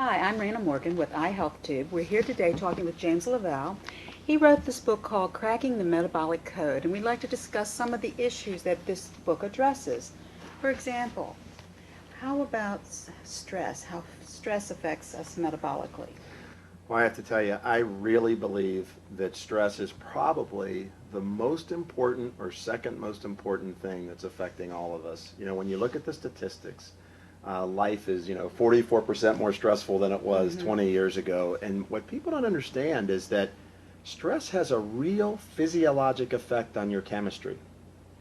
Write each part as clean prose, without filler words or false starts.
Hi, I'm Rana Morgan with iHealthTube. We're here today talking with James LaValle. He wrote this book called Cracking the Metabolic Code, and we'd like to discuss some of the issues that this book addresses. For example, how about stress? How stress affects us metabolically? Well, I have to tell you, I really believe that stress is probably the most important or second most important thing that's affecting all of us. When you look at the statistics, life is, 44% more stressful than it was 20 years ago. And what people don't understand is that stress has a real physiologic effect on your chemistry.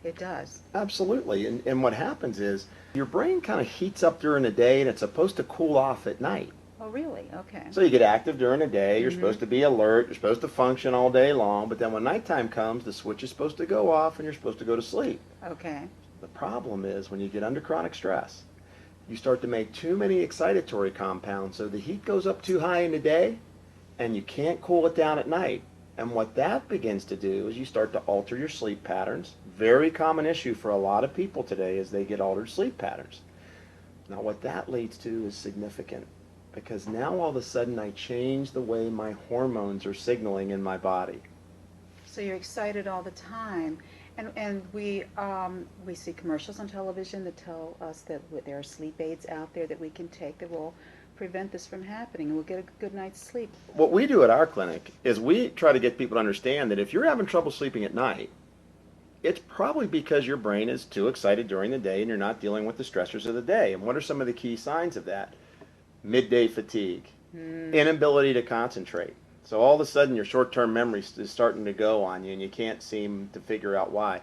It does. Absolutely. And what happens is your brain kind of heats up during the day and it's supposed to cool off at night. Oh, really? Okay. So you get active during the day, you're supposed to be alert, you're supposed to function all day long, but then when nighttime comes, the switch is supposed to go off and you're supposed to go to sleep. Okay. The problem is when you get under chronic stress, you start to make too many excitatory compounds, so the heat goes up too high in the day and you can't cool it down at night. And what that begins to do is you start to alter your sleep patterns. Very common issue for a lot of people today is they get altered sleep patterns. Now what that leads to is significant, because now all of a sudden I change the way my hormones are signaling in my body. So you're excited all the time, and we see commercials on television that tell us that there are sleep aids out there that we can take that will prevent this from happening, and we'll get a good night's sleep. What we do at our clinic is we try to get people to understand that if you're having trouble sleeping at night, it's probably because your brain is too excited during the day and you're not dealing with the stressors of the day. And what are some of the key signs of that? Midday fatigue, inability to concentrate. So all of a sudden your short-term memory is starting to go on you and you can't seem to figure out why.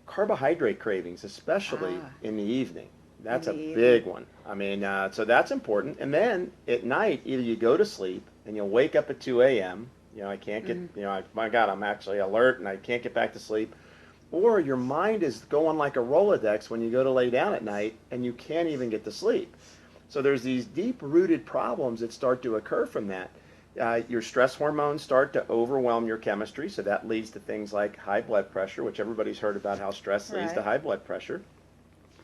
Carbohydrate cravings, especially in the evening. That's a big one. I mean, so that's important. And then at night, either you go to sleep and you'll wake up at 2 a.m. I can't get, my God, I'm actually alert and I can't get back to sleep. Or your mind is going like a Rolodex when you go to lay down at night and you can't even get to sleep. So there's these deep-rooted problems that start to occur from that. Your stress hormones start to overwhelm your chemistry, so that leads to things like high blood pressure, which everybody's heard about how stress leads to high blood pressure.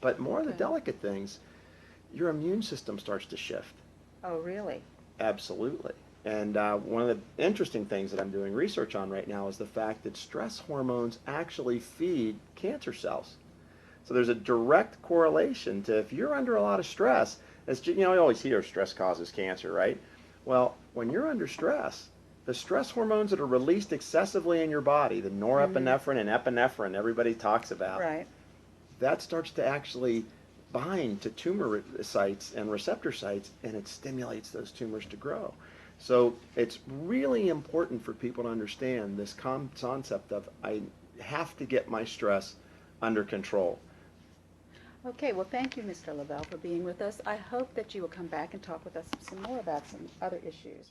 But more of the delicate things, your immune system starts to shift. Oh, really? Absolutely. And one of the interesting things that I'm doing research on right now is the fact that stress hormones actually feed cancer cells. So there's a direct correlation to if you're under a lot of stress, you always hear stress causes cancer, right? Well, when you're under stress, the stress hormones that are released excessively in your body, the norepinephrine and epinephrine everybody talks about, that starts to actually bind to tumor sites and receptor sites, and it stimulates those tumors to grow. So it's really important for people to understand this concept of I have to get my stress under control. Okay, well, thank you, Mr. LaValle, for being with us. I hope that you will come back and talk with us some more about some other issues.